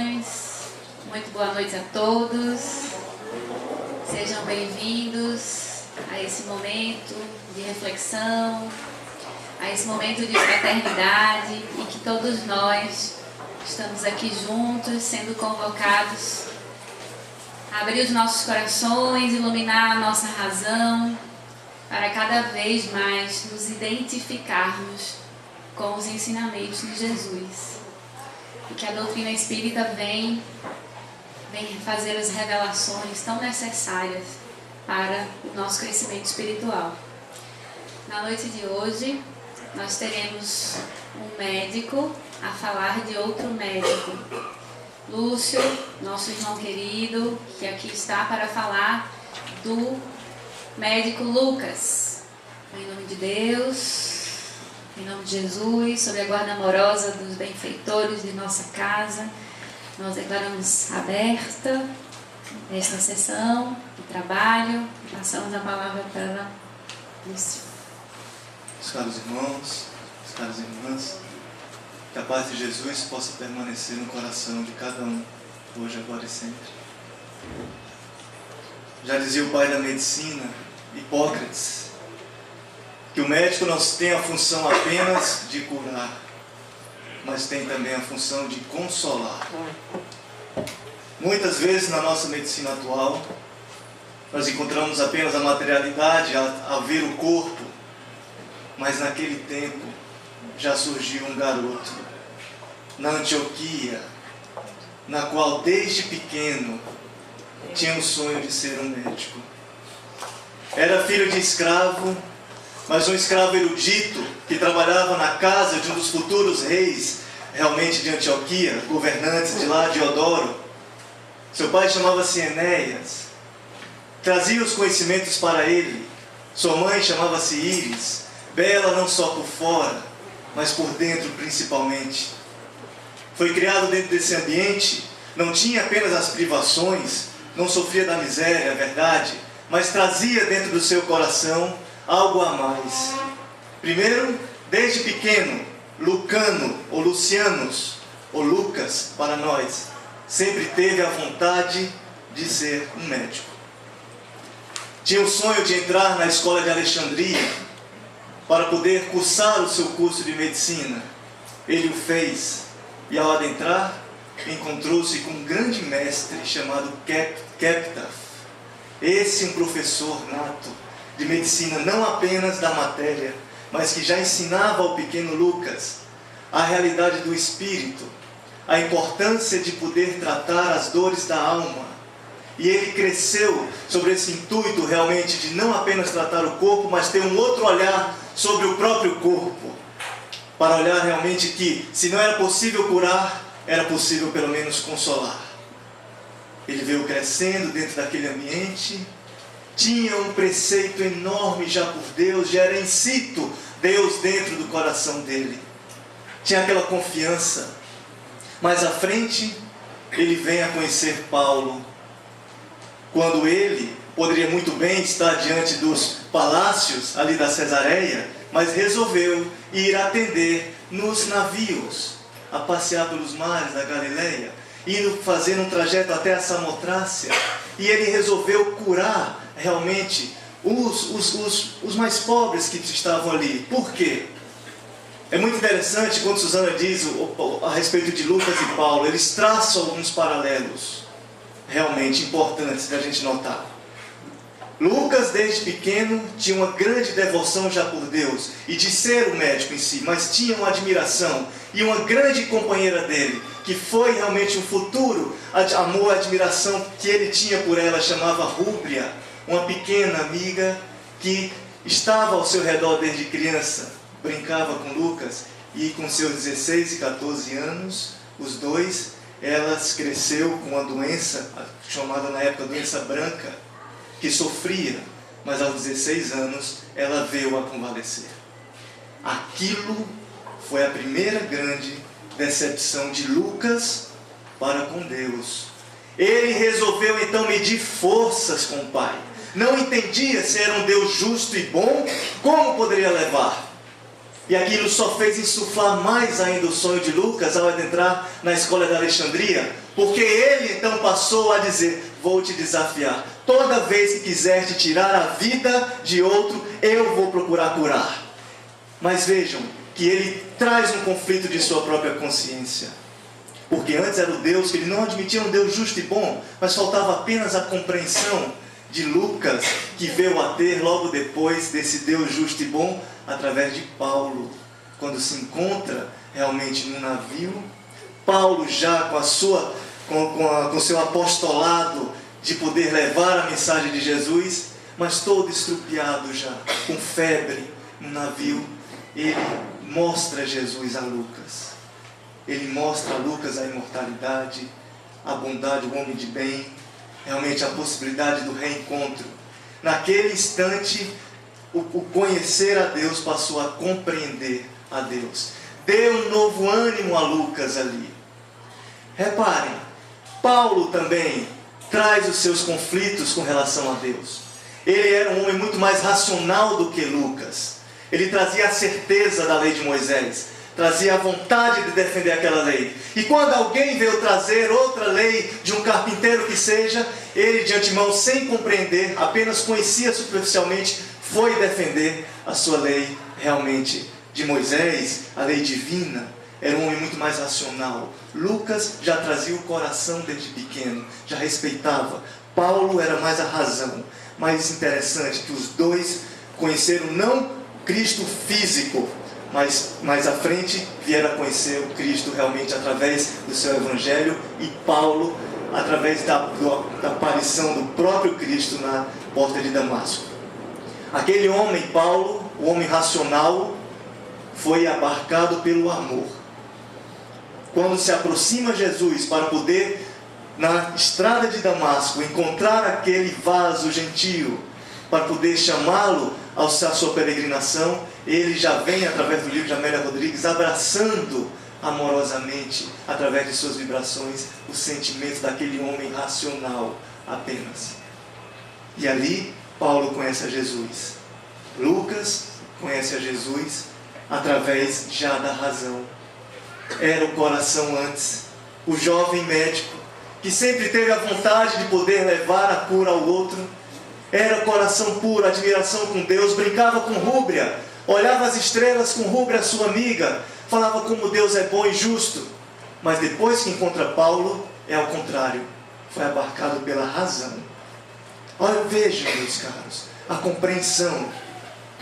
irmãs, muito boa noite a todos. Sejam bem-vindos a esse momento de reflexão, a esse momento de fraternidade e que todos nós estamos aqui juntos, sendo convocados a abrir os nossos corações, iluminar a nossa razão, para cada vez mais nos identificarmos com os ensinamentos de Jesus. E que a doutrina espírita vem fazer as revelações tão necessárias para o nosso crescimento espiritual. Na noite de hoje, nós teremos um médico a falar de outro médico. Lúcio, nosso irmão querido, que aqui está para falar do médico Lucas. Em nome de Deus, em nome de Jesus, sob a guarda amorosa dos benfeitores de nossa casa, nós declaramos aberta esta sessão de trabalho e passamos a palavra para Lúcio. Meus caros irmãos, meus caras irmãs, que a paz de Jesus possa permanecer no coração de cada um, hoje, agora e sempre. Já dizia o pai da medicina, Hipócrates, que o médico não tem a função apenas de curar, mas tem também a função de consolar. Muitas vezes na nossa medicina atual, nós encontramos apenas a materialidade, a ver o corpo, mas naquele tempo já surgiu um garoto na Antioquia, na qual desde pequeno tinha o sonho de ser um médico. Era filho de escravo, mas um escravo erudito que trabalhava na casa de um dos futuros reis, realmente de Antioquia, governantes de lá, Diodoro. Seu pai chamava-se Enéas, trazia os conhecimentos para ele. Sua mãe chamava-se Íris, bela não só por fora, mas por dentro principalmente. Foi criado dentro desse ambiente, não tinha apenas as privações, não sofria da miséria, é verdade, mas trazia dentro do seu coração algo a mais. Primeiro, desde pequeno, Lucano, ou Lucianos, ou Lucas, para nós, sempre teve a vontade de ser um médico. Tinha o sonho de entrar na escola de Alexandria, para poder cursar o seu curso de medicina. Ele o fez, e ao adentrar, encontrou-se com um grande mestre chamado Keptaf. Esse um professor nato de medicina, não apenas da matéria, mas que já ensinava ao pequeno Lucas a realidade do espírito, a importância de poder tratar as dores da alma. E ele cresceu sobre esse intuito realmente de não apenas tratar o corpo, mas ter um outro olhar sobre o próprio corpo, para olhar realmente que, se não era possível curar, era possível pelo menos consolar. Ele veio crescendo dentro daquele ambiente, tinha um preceito enorme já por Deus, já era incito Deus dentro do coração dele. Tinha aquela confiança. Mais à frente, ele vem a conhecer Paulo, quando ele poderia muito bem estar diante dos palácios ali da Cesareia, mas resolveu ir atender nos navios, a passear pelos mares da Galileia, indo fazendo um trajeto até a Samotrácia, e ele resolveu curar realmente os mais pobres que estavam ali. Por quê? É muito interessante quando Susana diz a respeito de Lucas e Paulo, eles traçam alguns paralelos realmente importantes da gente notar. Lucas, desde pequeno, tinha uma grande devoção já por Deus e de ser o médico em si, mas tinha uma admiração e uma grande companheira dele, que foi realmente um futuro amor, admiração que ele tinha por ela, chamava Rúbria, uma pequena amiga que estava ao seu redor desde criança, brincava com Lucas, e com seus 16 e 14 anos, os dois, ela cresceu com uma doença, chamada na época doença branca, que sofria, mas aos 16 anos ela veio a convalescer. Aquilo foi a primeira grande decepção de Lucas para com Deus. Ele resolveu então medir forças com o Pai. Não entendia se era um Deus justo e bom, como poderia levar. E aquilo só fez insuflar mais ainda o sonho de Lucas ao adentrar na escola de Alexandria, porque ele então passou a dizer: vou te desafiar, toda vez que quiser te tirar a vida de outro, eu vou procurar curar. Mas vejam que ele traz um conflito de sua própria consciência, porque antes era o Deus que ele não admitia, um Deus justo e bom, mas faltava apenas a compreensão de Lucas, que veio a ter logo depois desse Deus justo e bom, através de Paulo, quando se encontra realmente no navio. Paulo já com seu apostolado de poder levar a mensagem de Jesus, mas todo estrupiado já, com febre no navio, ele mostra Jesus a Lucas. Ele mostra a Lucas a imortalidade, a bondade, o homem de bem, realmente a possibilidade do reencontro. Naquele instante, o conhecer a Deus passou a compreender a Deus. Deu um novo ânimo a Lucas ali. Reparem, Paulo também traz os seus conflitos com relação a Deus. Ele era um homem muito mais racional do que Lucas. Ele trazia a certeza da lei de Moisés, trazia a vontade de defender aquela lei. E quando alguém veio trazer outra lei de um carpinteiro que seja, ele de antemão, sem compreender, apenas conhecia superficialmente, foi defender a sua lei realmente de Moisés, a lei divina. Era um homem muito mais racional. Lucas já trazia o coração desde pequeno, já respeitava. Paulo era mais a razão. Mais interessante que os dois conheceram não Cristo físico, mas mais à frente vieram a conhecer o Cristo realmente através do seu Evangelho, e Paulo através da aparição do próprio Cristo na porta de Damasco. Aquele homem, Paulo, o homem racional, foi abarcado pelo amor. Quando se aproxima Jesus para poder, na estrada de Damasco, encontrar aquele vaso gentio, para poder chamá-lo à sua peregrinação, ele já vem, através do livro de Amélia Rodrigues, abraçando amorosamente, através de suas vibrações, o sentimento daquele homem racional apenas. E ali, Paulo conhece a Jesus. Lucas conhece a Jesus através já da razão. Era o coração antes. O jovem médico, que sempre teve a vontade de poder levar a cura ao outro. Era o coração puro, admiração com Deus, brincava com Rúbria, olhava as estrelas com Rúbria, sua amiga, falava como Deus é bom e justo. Mas depois que encontra Paulo, é ao contrário, foi abarcado pela razão. Olha, vejam, meus caros, a compreensão.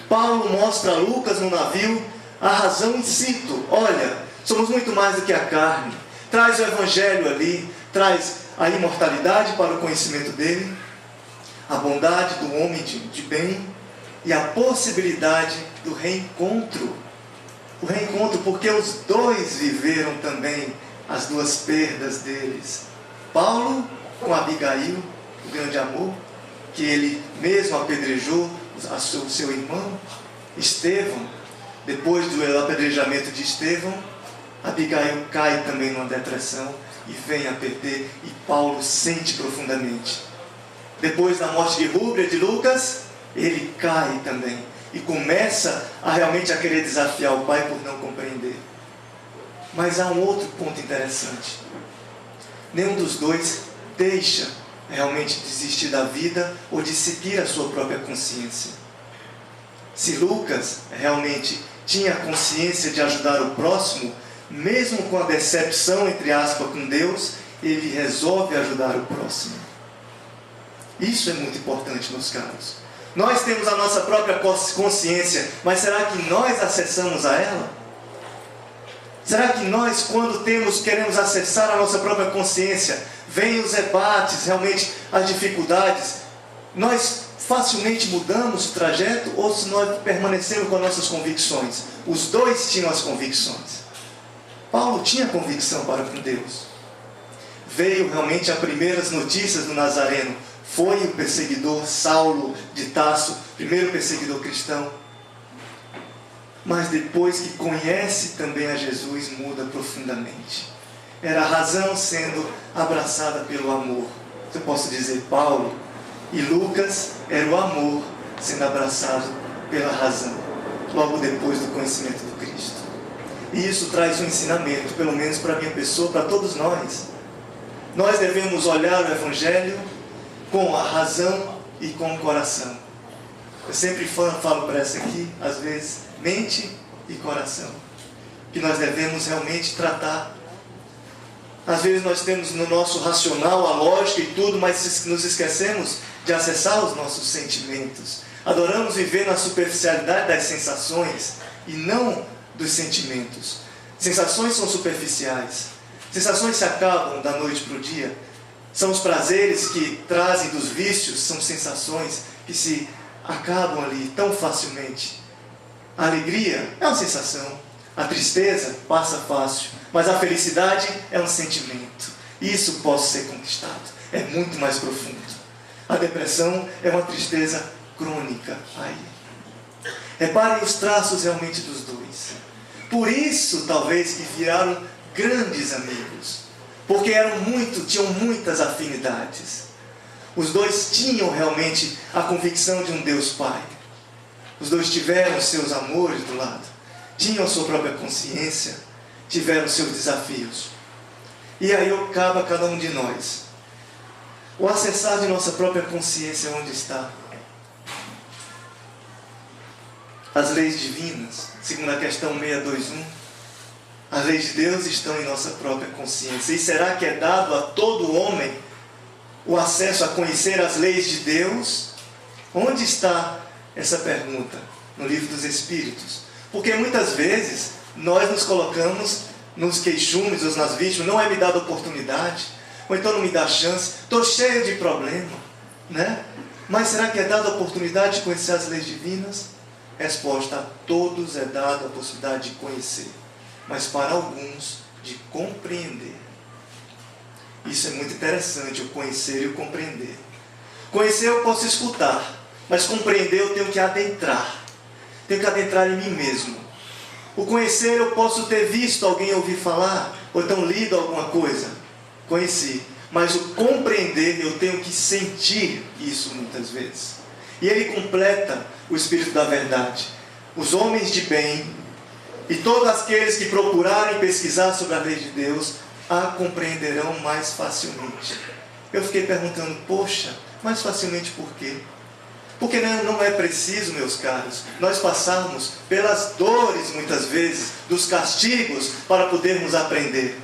Paulo mostra a Lucas no navio a razão in situ. Olha, somos muito mais do que a carne. Traz o Evangelho ali, traz a imortalidade para o conhecimento dele, a bondade do homem de bem e a possibilidade do reencontro. O reencontro, porque os dois viveram também as duas perdas deles. Paulo com Abigail, o grande amor, que ele mesmo apedrejou o seu irmão. Estevão, depois do apedrejamento de Estevão, Abigail cai também numa depressão e vem a perder, e Paulo sente profundamente. Depois da morte de Rúbria, de Lucas, ele cai também e começa realmente a querer desafiar o pai por não compreender. Mas há um outro ponto interessante. Nenhum dos dois deixa realmente desistir da vida ou de seguir a sua própria consciência. Se Lucas realmente tinha a consciência de ajudar o próximo, mesmo com a decepção, entre aspas, com Deus, ele resolve ajudar o próximo. Isso é muito importante, meus caros. Nós temos a nossa própria consciência, mas será que nós acessamos a ela? Será que nós, quando queremos acessar a nossa própria consciência, vêm os debates, realmente as dificuldades, nós facilmente mudamos o trajeto, ou se nós permanecemos com as nossas convicções? Os dois tinham as convicções. Paulo tinha convicção para com Deus. Veio realmente as primeiras notícias do Nazareno. Foi o perseguidor Saulo de Tarso, primeiro perseguidor cristão. Mas depois que conhece também a Jesus, muda profundamente. Era a razão sendo abraçada pelo amor. Eu posso dizer Paulo. E Lucas era o amor sendo abraçado pela razão. logo depois do conhecimento do Cristo. E isso traz um ensinamento, pelo menos para a minha pessoa, para todos nós. Nós devemos olhar o Evangelho com a razão e com o coração. Eu sempre falo para essa aqui, às vezes, mente e coração, que nós devemos realmente tratar. Às vezes nós temos no nosso racional a lógica e tudo, mas nos esquecemos de acessar os nossos sentimentos. Adoramos viver na superficialidade das sensações e não dos sentimentos. Sensações são superficiais. Sensações se acabam da noite para o dia. São os prazeres que trazem dos vícios, são sensações que se acabam ali tão facilmente. A alegria é uma sensação. A tristeza passa fácil. Mas a felicidade é um sentimento. Isso pode ser conquistado. É muito mais profundo. A depressão é uma tristeza crônica. Aí. Reparem os traços realmente dos dois. Por isso, talvez, que viraram grandes amigos. Porque tinham muitas afinidades. Os dois tinham realmente a convicção de um Deus Pai. Os dois tiveram seus amores do lado. Tinham a sua própria consciência. Tiveram seus desafios. E aí acaba cada um de nós. O acessar de nossa própria consciência onde está. As leis divinas, segundo a questão 621, as leis de Deus estão em nossa própria consciência. E será que é dado a todo homem o acesso a conhecer as leis de Deus? Onde está essa pergunta? No livro dos Espíritos. Porque muitas vezes nós nos colocamos nos queixumes ou nas vítimas, não é me dada oportunidade, ou então não me dá chance, estou cheio de problema, né? Mas será que é dada a oportunidade de conhecer as leis divinas? Resposta: a todos é dada a possibilidade de conhecer, mas para alguns de compreender. Isso é muito interessante, o conhecer e o compreender. Conhecer eu posso escutar, mas compreender eu tenho que adentrar. Tenho que adentrar em mim mesmo. O conhecer eu posso ter visto alguém ouvir falar, ou então lido alguma coisa. Conheci. Mas o compreender eu tenho que sentir isso muitas vezes. E ele completa o Espírito da Verdade. Os homens de bem e todos aqueles que procurarem pesquisar sobre a lei de Deus a compreenderão mais facilmente. Eu fiquei perguntando, poxa, mais facilmente por quê? Porque não é preciso, meus caros, nós passarmos pelas dores, muitas vezes, dos castigos, para podermos aprender.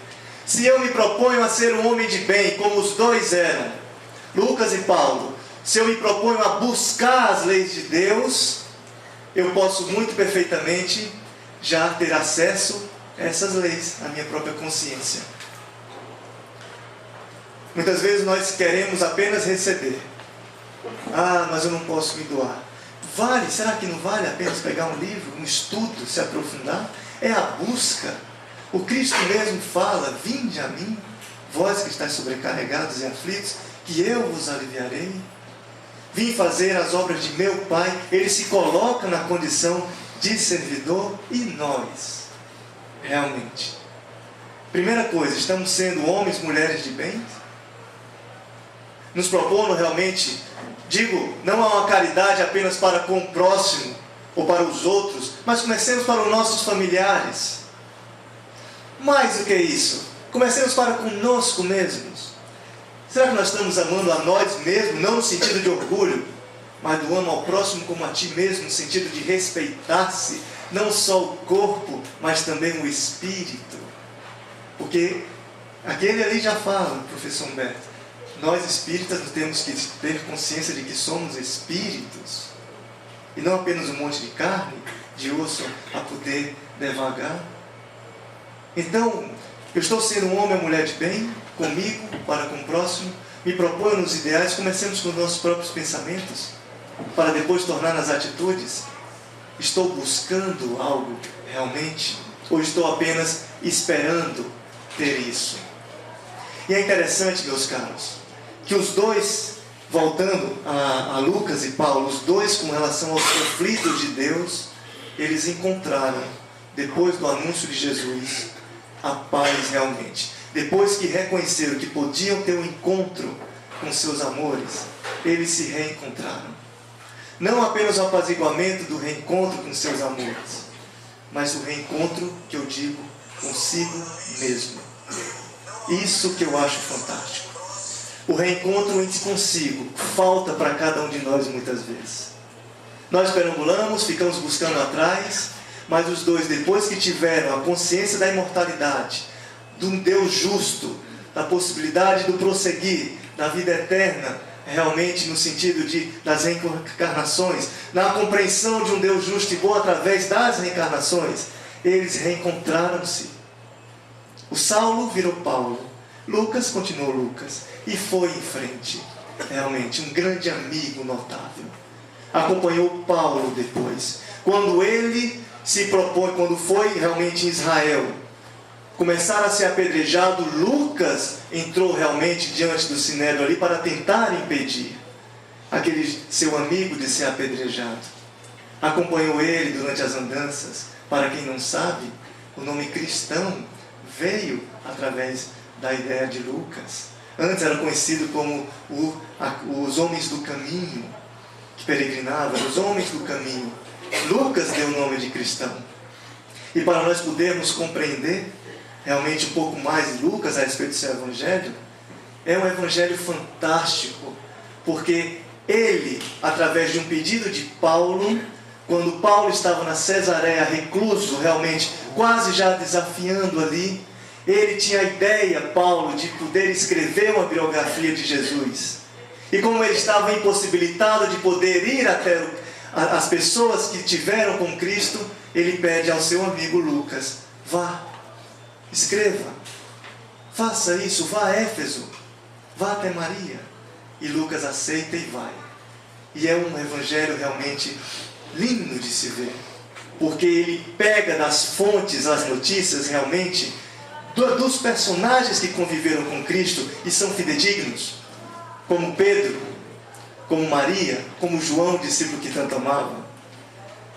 Se eu me proponho a ser um homem de bem, como os dois eram, Lucas e Paulo, se eu me proponho a buscar as leis de Deus, eu posso muito perfeitamente já ter acesso a essas leis, à minha própria consciência. Muitas vezes nós queremos apenas receber. Ah, mas eu não posso me doar. Vale? Será que não vale apenas pegar um livro, um estudo, se aprofundar? É a busca. O Cristo mesmo fala, vinde a mim, vós que estáis sobrecarregados e aflitos, que eu vos aliviarei. Vim fazer as obras de meu Pai. Ele se coloca na condição de servidor. E nós, realmente, primeira coisa, estamos sendo homens e mulheres de bem? Nos propondo realmente, digo, não há uma caridade apenas para com o próximo ou para os outros, mas comecemos para os nossos familiares. Mais do que isso, comecemos para conosco mesmos. Será que nós estamos amando a nós mesmos, não no sentido de orgulho, mas do amo ao próximo como a ti mesmo, no sentido de respeitar-se, não só o corpo, mas também o espírito? Porque aquele ali já fala, professor Humberto, nós espíritas temos que ter consciência de que somos espíritos, e não apenas um monte de carne, de osso a poder devagar. Então, eu estou sendo um homem ou mulher de bem, comigo, para com o próximo, me proponho nos ideais, comecemos com os nossos próprios pensamentos, para depois tornar nas atitudes. Estou buscando algo realmente, ou estou apenas esperando ter isso? E é interessante, meus caros, que os dois, voltando a Lucas e Paulo, os dois com relação aos conflitos de Deus, eles encontraram, depois do anúncio de Jesus, a paz realmente. Depois que reconheceram que podiam ter um encontro com seus amores, eles se reencontraram. Não apenas o apaziguamento do reencontro com seus amores, mas o reencontro, que eu digo, consigo mesmo. Isso que eu acho fantástico. O reencontro entre consigo falta para cada um de nós muitas vezes. Nós perambulamos, ficamos buscando atrás, mas os dois, depois que tiveram a consciência da imortalidade, de um Deus justo, da possibilidade do prosseguir, da vida eterna, realmente no sentido das reencarnações, na compreensão de um Deus justo e bom através das reencarnações, eles reencontraram-se. O Saulo virou Paulo, Lucas continuou Lucas e foi em frente. Realmente um grande amigo notável. Acompanhou Paulo depois, quando ele se propõe, quando foi realmente em Israel, começaram a ser apedrejado, Lucas entrou realmente diante do Sinédrio ali para tentar impedir aquele seu amigo de ser apedrejado. Acompanhou ele durante as andanças. Para quem não sabe, o nome cristão veio através da ideia de Lucas. Antes era conhecido como os homens do caminho, que peregrinavam, os homens do caminho. Lucas deu o nome de cristão. E para nós podermos compreender realmente um pouco mais de Lucas a respeito do seu evangelho, é um evangelho fantástico, porque ele, através de um pedido de Paulo, quando Paulo estava na Cesareia recluso, realmente quase já desafiando ali, ele tinha a ideia, Paulo, de poder escrever uma biografia de Jesus. E como ele estava impossibilitado de poder ir até as pessoas que tiveram com Cristo, ele pede ao seu amigo Lucas: vá, escreva, faça isso, vá a Éfeso, vá até Maria. E Lucas aceita e vai. E é um evangelho realmente lindo de se ver, porque ele pega das fontes as notícias realmente dos personagens que conviveram com Cristo e são fidedignos, como Pedro, como Maria, como João, discípulo que tanto amava.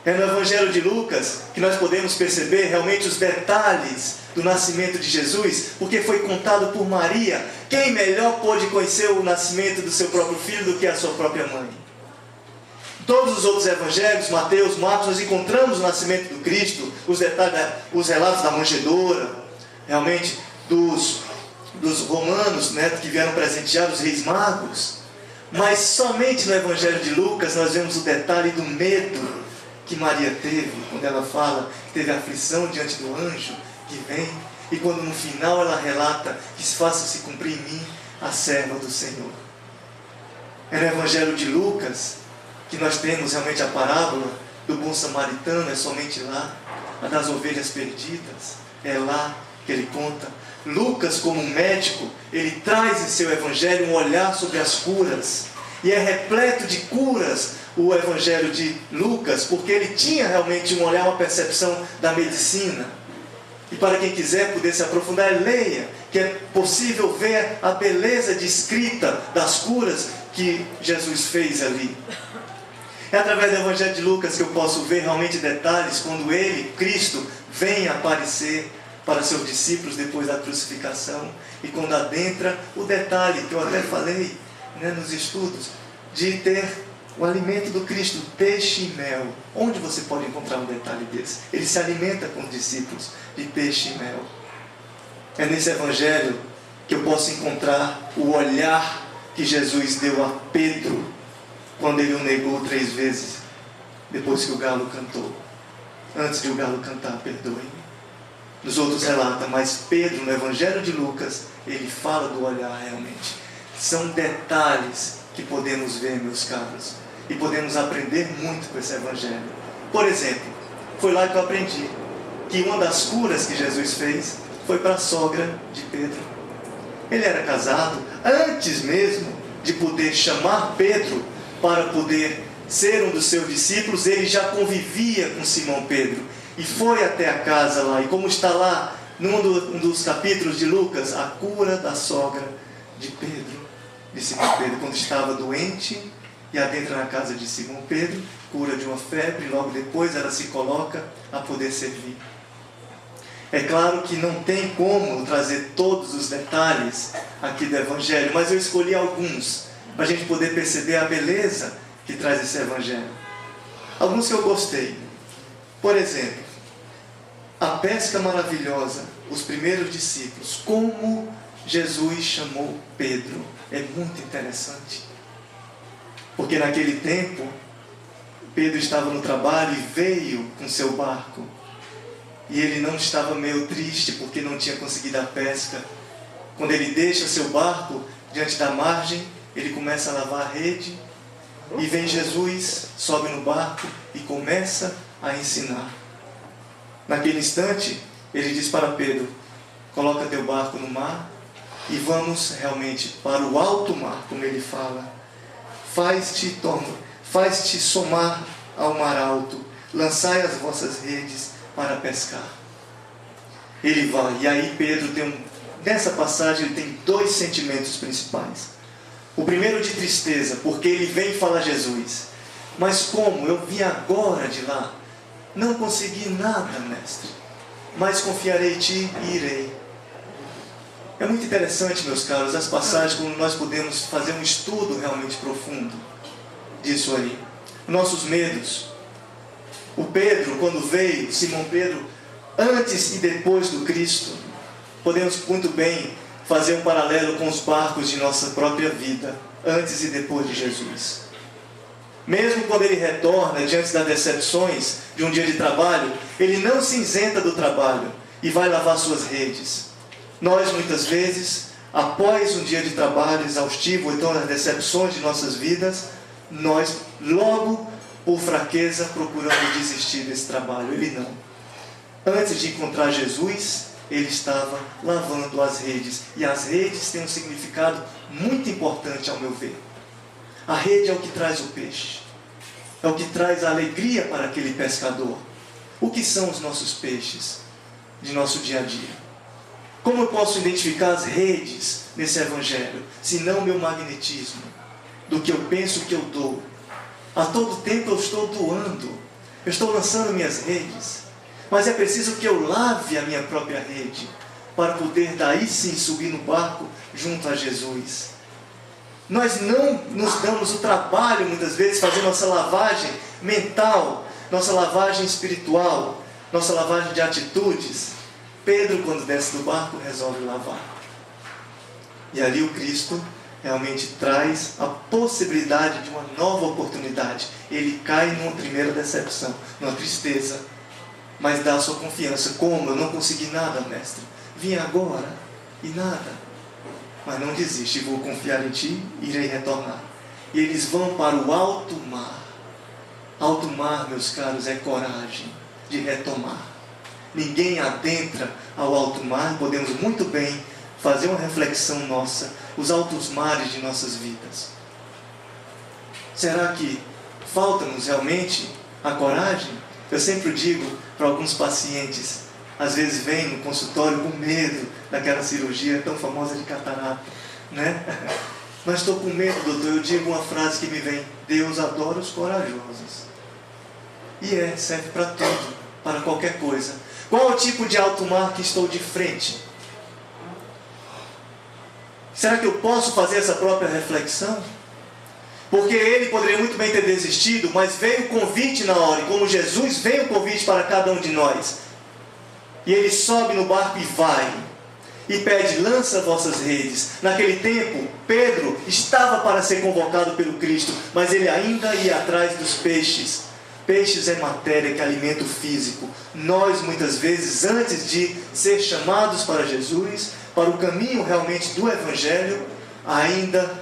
É no Evangelho de Lucas que nós podemos perceber realmente os detalhes do nascimento de Jesus, porque foi contado por Maria. Quem melhor pôde conhecer o nascimento do seu próprio filho do que a sua própria mãe? Todos os outros evangelhos, Mateus, Marcos, nós encontramos o nascimento do Cristo, os detalhes, os relatos da manjedoura, realmente dos romanos, né, que vieram presentear os reis magos. Mas somente no Evangelho de Lucas nós vemos o detalhe do medo que Maria teve, quando ela fala que teve aflição diante do anjo que vem, e quando no final ela relata que faça-se cumprir em mim a serva do Senhor. É no Evangelho de Lucas que nós temos realmente a parábola do bom samaritano, é somente lá, a das ovelhas perdidas, é lá que ele conta. Lucas, como um médico, ele traz em seu evangelho um olhar sobre as curas, e é repleto de curas o evangelho de Lucas, porque ele tinha realmente um olhar, uma percepção da medicina. E para quem quiser poder se aprofundar, leia, que é possível ver a beleza de escrita das curas que Jesus fez ali. É através do Evangelho de Lucas que eu posso ver realmente detalhes quando ele, Cristo, vem aparecer para seus discípulos depois da crucificação, e quando adentra o detalhe que eu até falei, né, nos estudos, de ter o alimento do Cristo, peixe e mel. Onde você pode encontrar um detalhe desse? Ele se alimenta com os discípulos de peixe e mel. É nesse Evangelho que eu posso encontrar o olhar que Jesus deu a Pedro quando ele o negou 3 vezes, depois que o galo cantou. Antes de o galo cantar, perdoe-me. Nos outros relata, mas Pedro, no Evangelho de Lucas, ele fala do olhar realmente. São detalhes que podemos ver, meus caros, e podemos aprender muito com esse Evangelho. Por exemplo, foi lá que eu aprendi que uma das curas que Jesus fez foi para a sogra de Pedro. Ele era casado, antes mesmo de poder chamar Pedro para poder ser um dos seus discípulos, ele já convivia com Simão Pedro e foi até a casa lá. E como está lá num dos capítulos de Lucas, a cura da sogra de Pedro, de Simão Pedro, quando estava doente e adentra na casa de Simão Pedro, cura de uma febre, e logo depois ela se coloca a poder servir. É claro que não tem como trazer todos os detalhes aqui do Evangelho, mas eu escolhi alguns para a gente poder perceber a beleza que traz esse evangelho. Alguns que eu gostei. Por exemplo, a pesca maravilhosa, os primeiros discípulos, como Jesus chamou Pedro. É muito interessante. Porque naquele tempo, Pedro estava no trabalho e veio com seu barco. E ele não estava meio triste porque não tinha conseguido a pesca. Quando ele deixa seu barco diante da margem, ele começa a lavar a rede. E vem Jesus, sobe no barco e começa a ensinar. Naquele instante, ele diz para Pedro: coloca teu barco no mar e vamos realmente para o alto mar, como ele fala. Faz-te somar ao mar alto, lançai as vossas redes para pescar. Ele vai, e aí Pedro nessa passagem ele tem dois sentimentos principais. O primeiro de tristeza, porque ele vem falar a Jesus: mas como? Eu vim agora de lá, não consegui nada, mestre, mas confiarei em ti e irei. É muito interessante, meus caros, as passagens como nós podemos fazer um estudo realmente profundo disso aí. Nossos medos. O Pedro, quando veio, Simão Pedro, antes e depois do Cristo, podemos muito bem fazer um paralelo com os barcos de nossa própria vida, antes e depois de Jesus. Mesmo quando ele retorna diante das decepções de um dia de trabalho, ele não se isenta do trabalho e vai lavar suas redes. Nós, muitas vezes, após um dia de trabalho exaustivo, então as decepções de nossas vidas, nós logo, por fraqueza, procuramos desistir desse trabalho. Ele não. Antes de encontrar Jesus, ele estava lavando as redes. E as redes têm um significado muito importante, ao meu ver. A rede é o que traz o peixe. É o que traz a alegria para aquele pescador. O que são os nossos peixes de nosso dia a dia? Como eu posso identificar as redes nesse evangelho, se não o meu magnetismo, do que eu penso que eu dou? A todo tempo eu estou doando, eu estou lançando minhas redes, mas é preciso que eu lave a minha própria rede, para poder daí sim subir no barco junto a Jesus. Nós não nos damos o trabalho, muitas vezes, fazer nossa lavagem mental, nossa lavagem espiritual, nossa lavagem de atitudes. Pedro, quando desce do barco, resolve lavar. E ali o Cristo realmente traz a possibilidade de uma nova oportunidade. Ele cai numa primeira decepção, numa tristeza, mas dá a sua confiança. Como? Eu não consegui nada, mestre. Vim agora e nada. Mas não desiste, vou confiar em ti e irei retornar. E eles vão para o alto mar. Alto mar, meus caros, é coragem de retomar. Ninguém adentra ao alto mar. Podemos muito bem fazer uma reflexão nossa, os altos mares de nossas vidas. Será que falta-nos realmente a coragem? Eu sempre digo para alguns pacientes, às vezes vêm no consultório com medo daquela cirurgia tão famosa de catarata, né? Mas estou com medo, doutor. Eu digo uma frase que me vem: Deus adora os corajosos. E serve para tudo, para qualquer coisa. Qual é o tipo de alto mar que estou de frente? Será que eu posso fazer essa própria reflexão? Porque ele poderia muito bem ter desistido, mas veio o convite na hora. E como Jesus veio o convite para cada um de nós. E ele sobe no barco e vai. E pede: lança vossas redes. Naquele tempo, Pedro estava para ser convocado pelo Cristo, mas ele ainda ia atrás dos peixes. Peixes é matéria que alimenta o físico. Nós, muitas vezes, antes de ser chamados para Jesus, para o caminho realmente do Evangelho, ainda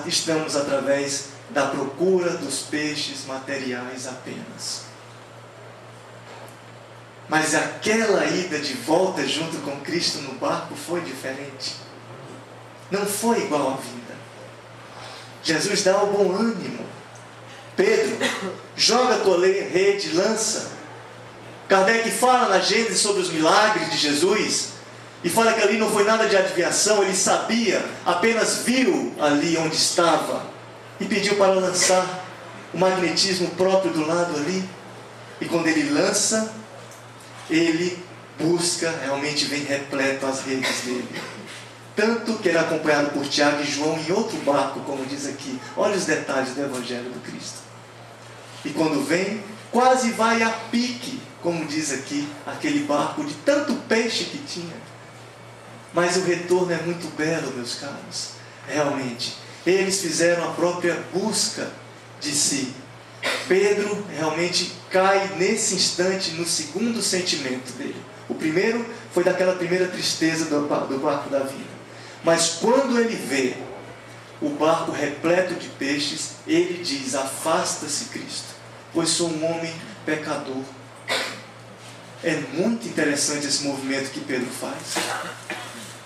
estamos através da procura dos peixes materiais apenas. Mas aquela ida de volta junto com Cristo no barco foi diferente. Não foi igual à vida. Jesus dá o bom ânimo. Pedro, joga a tua rede, lança. Kardec fala na Gênesis sobre os milagres de Jesus, e fala que ali não foi nada de adivinhação. Ele sabia, apenas viu ali onde estava, e pediu para lançar. O magnetismo próprio do lado ali. E quando ele lança, ele busca, realmente vem repleto as redes dele. tanto que era acompanhado por Tiago e João em outro barco, como diz aqui. Olha os detalhes do Evangelho do Cristo. E quando vem, quase vai a pique, como diz aqui, aquele barco de tanto peixe que tinha. Mas o retorno é muito belo, meus caros. Realmente, eles fizeram a própria busca de si. Pedro realmente cai nesse instante no segundo sentimento dele. O primeiro foi daquela primeira tristeza do barco da vida. Mas quando ele vê o barco repleto de peixes, ele diz: afasta-se, Cristo, pois sou um homem pecador. É muito interessante esse movimento que Pedro faz,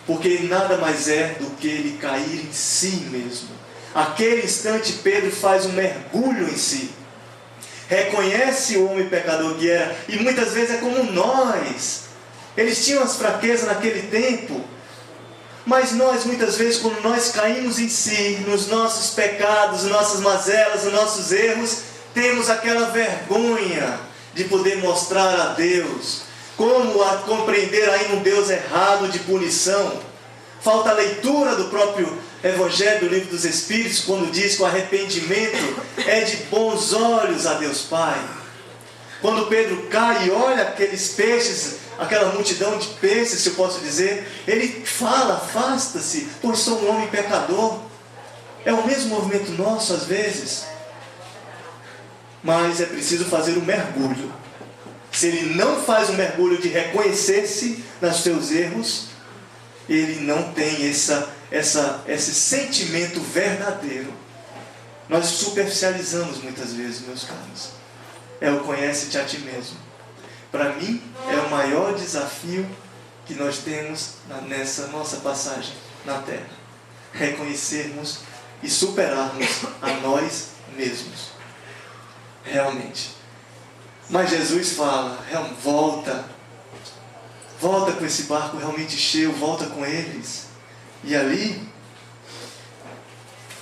porque nada mais é do que ele cair em si mesmo. Aquele instante Pedro faz um mergulho em si, reconhece o homem pecador que era, e muitas vezes é como nós. Eles tinham as fraquezas naquele tempo, mas nós muitas vezes, quando nós caímos em si, nos nossos pecados, nas nossas mazelas, nos nossos erros, temos aquela vergonha de poder mostrar a Deus, como a compreender aí um Deus errado de punição. Falta a leitura do próprio Evangelho do Livro dos Espíritos, quando diz que o arrependimento é de bons olhos a Deus Pai. Quando Pedro cai e olha aqueles peixes, aquela multidão de peixes, se eu posso dizer, ele fala: afasta-se, pois sou um homem pecador. É o mesmo movimento nosso às vezes, mas é preciso fazer um mergulho. Se ele não faz um mergulho de reconhecer-se nos seus erros, ele não tem esse sentimento verdadeiro. Nós superficializamos muitas vezes, meus caros. É o conhece-te a ti mesmo. Para mim, é o maior desafio que nós temos nessa nossa passagem na Terra. Reconhecermos e superarmos a nós mesmos. Realmente. Mas Jesus fala: volta com esse barco realmente cheio, volta com eles. E ali,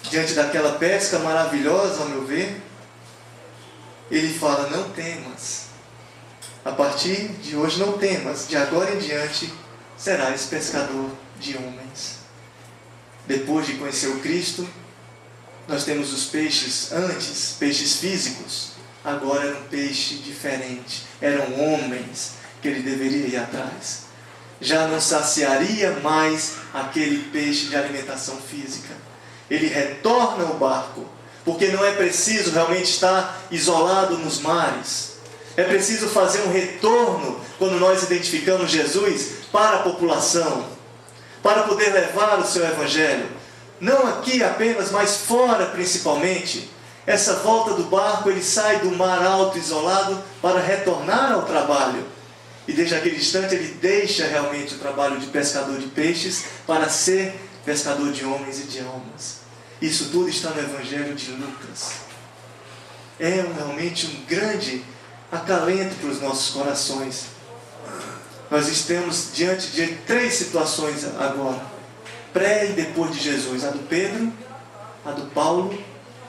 diante daquela pesca maravilhosa, ao meu ver, ele fala: não temas. A partir de hoje não temas, de agora em diante serás pescador de homens. Depois de conhecer o Cristo, nós temos os peixes antes, peixes físicos. Agora era um peixe diferente, eram homens que ele deveria ir atrás. Já não saciaria mais aquele peixe de alimentação física. Ele retorna ao barco, porque não é preciso realmente estar isolado nos mares. É preciso fazer um retorno quando nós identificamos Jesus para a população, para poder levar o seu Evangelho. Não aqui apenas, mas fora principalmente. Essa volta do barco, ele sai do mar alto isolado para retornar ao trabalho. E desde aquele instante ele deixa realmente o trabalho de pescador de peixes para ser pescador de homens e de almas. Isso tudo está no Evangelho de Lucas. É realmente um grande acalento para os nossos corações. Nós estamos diante de 3 situações agora, pré e depois de Jesus: a do Pedro, a do Paulo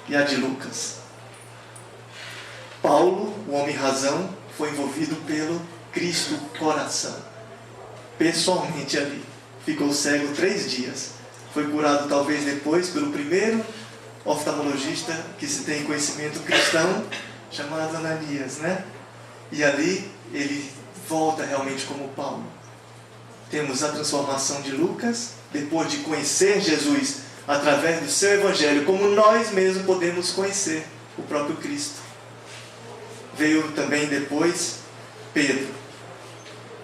e a de Lucas. Paulo, o homem razão, foi envolvido pelo Cristo coração, pessoalmente ali. Ficou cego 3 dias. Foi curado talvez depois pelo primeiro oftalmologista que se tem conhecimento cristão, chamado Ananias, né? E ali ele volta realmente como Paulo. Temos a transformação de Lucas, depois de conhecer Jesus através do seu Evangelho, como nós mesmos podemos conhecer o próprio Cristo. Veio também depois Pedro,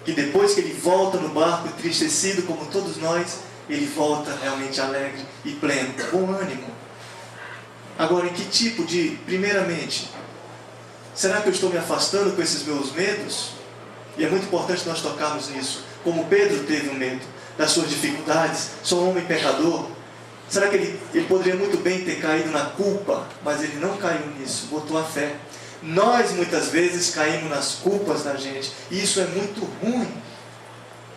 que depois que ele volta no barco entristecido como todos nós, ele volta realmente alegre e pleno, com ânimo. Agora, em que tipo de, primeiramente, será que eu estou me afastando com esses meus medos? E é muito importante nós tocarmos nisso. Como Pedro teve um medo das suas dificuldades, sou um homem pecador. Será que ele poderia muito bem ter caído na culpa, mas ele não caiu nisso, botou a fé. Nós muitas vezes caímos nas culpas da gente, e isso é muito ruim.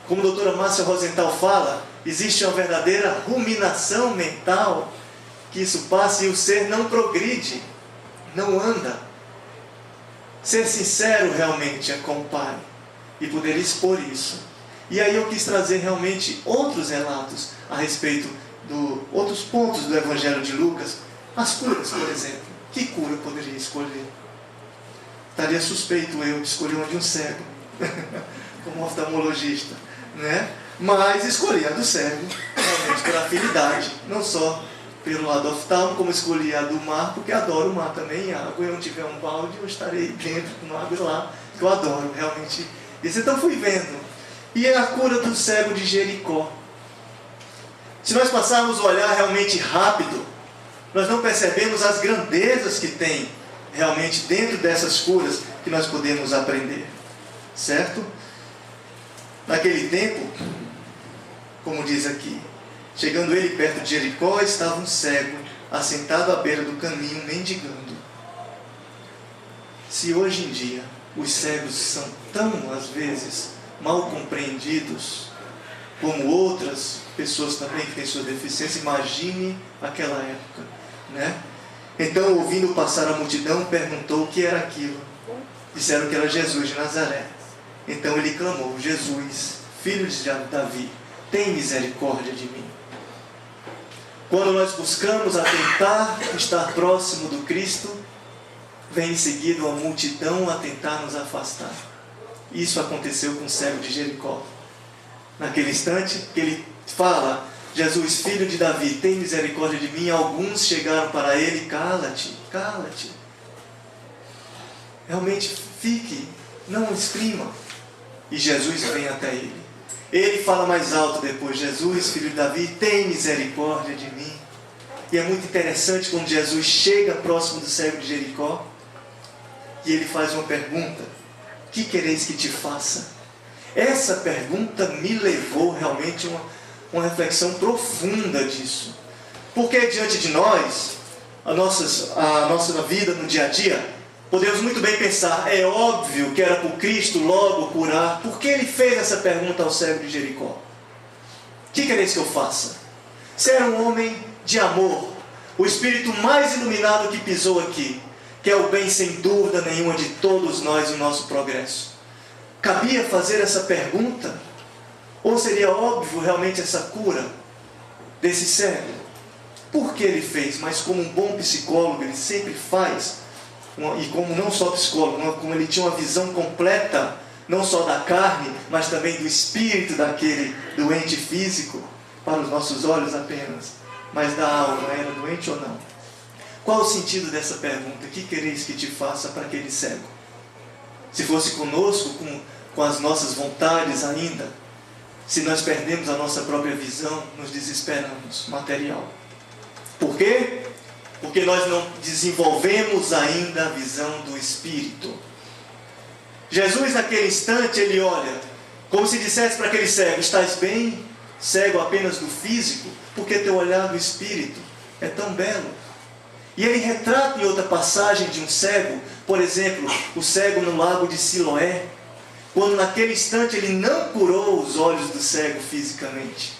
Como a doutora Márcia Rosenthal fala, existe uma verdadeira ruminação mental, que isso passa e o ser não progride, não anda. Ser sincero realmente é com o Pai e poder expor isso. E aí eu quis trazer realmente outros relatos a respeito outros pontos do Evangelho de Lucas. As curas, por exemplo. Que cura eu poderia escolher? Estaria suspeito eu de escolher uma de um cego, como oftalmologista, né? Mas escolhi a do cego, realmente pela afinidade, não só pelo lado oftalmo, como escolhi a do mar, porque adoro o mar também, água. E onde tiver um balde, eu estarei dentro do água lá, que eu adoro realmente isso. Então fui vendo. E é a cura do cego de Jericó. Se nós passarmos o olhar realmente rápido, nós não percebemos as grandezas que tem realmente dentro dessas curas que nós podemos aprender. Certo? Naquele tempo, como diz aqui, chegando ele perto de Jericó, estava um cego, assentado à beira do caminho, mendigando. Se hoje em dia os cegos são tão, às vezes, mal compreendidos, como outras pessoas também que têm sua deficiência, imagine aquela época, né? Então, ouvindo passar a multidão, perguntou o que era aquilo. Disseram que era Jesus de Nazaré. Então ele clamou: Jesus, filho de Davi, tem misericórdia de mim. Quando nós buscamos tentar estar próximo do Cristo, vem em seguida uma multidão a tentar nos afastar. Isso aconteceu com o cego de Jericó. Naquele instante que ele fala: Jesus, filho de Davi, tem misericórdia de mim, alguns chegaram para ele: cala-te, cala-te. Realmente fique, não exprima. E Jesus vem até ele. Ele fala mais alto depois: Jesus, filho de Davi, tem misericórdia de mim. E é muito interessante quando Jesus chega próximo do cego de Jericó e ele faz uma pergunta: que quereis que te faça? Essa pergunta me levou realmente uma reflexão profunda disso. Porque diante de nós, a nossa vida no dia a dia, podemos muito bem pensar: é óbvio que era por Cristo logo curar. Por que ele fez essa pergunta ao cego de Jericó? Que quereis que eu faça? Se era um homem de amor, o espírito mais iluminado que pisou aqui, que é o bem sem dúvida nenhuma de todos nós e o nosso progresso, cabia fazer essa pergunta? Ou seria óbvio realmente essa cura desse cego? Por que ele fez? Mas como um bom psicólogo ele sempre faz, e como não só psicólogo, como ele tinha uma visão completa, não só da carne, mas também do espírito daquele doente físico, para os nossos olhos apenas, mas da alma, era doente ou não? Qual o sentido dessa pergunta? Que quereis que te faça para aquele cego? Se fosse conosco, com as nossas vontades ainda, se nós perdemos a nossa própria visão, nos desesperamos, material. Por quê? Porque nós não desenvolvemos ainda a visão do Espírito. Jesus, naquele instante, ele olha, como se dissesse para aquele cego: estás bem, cego apenas do físico, porque teu olhar do Espírito é tão belo. E ele retrata em outra passagem de um cego, por exemplo, o cego no lago de Siloé, quando naquele instante ele não curou os olhos do cego fisicamente.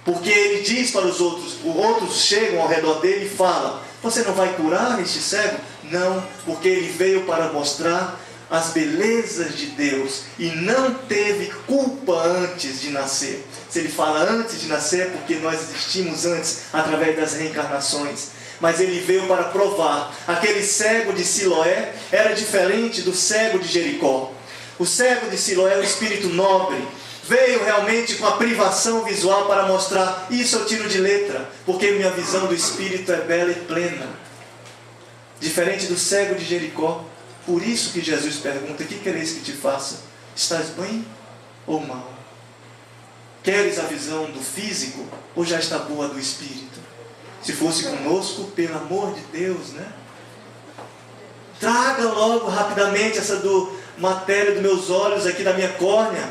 Porque ele diz para os outros chegam ao redor dele e falam: você não vai curar este cego? Não, porque ele veio para mostrar as belezas de Deus e não teve culpa antes de nascer. Se ele fala antes de nascer, é porque nós existimos antes através das reencarnações. Mas ele veio para provar. Aquele cego de Siloé era diferente do cego de Jericó. O cego de Siloé, o espírito nobre, veio realmente com a privação visual para mostrar: isso eu tiro de letra, porque minha visão do espírito é bela e plena. Diferente do cego de Jericó. Por isso que Jesus pergunta: que quereis que te faça? Estás bem ou mal? Queres a visão do físico ou já está boa do espírito? Se fosse conosco, pelo amor de Deus, né? Traga logo rapidamente essa matéria dos meus olhos aqui, da minha córnea,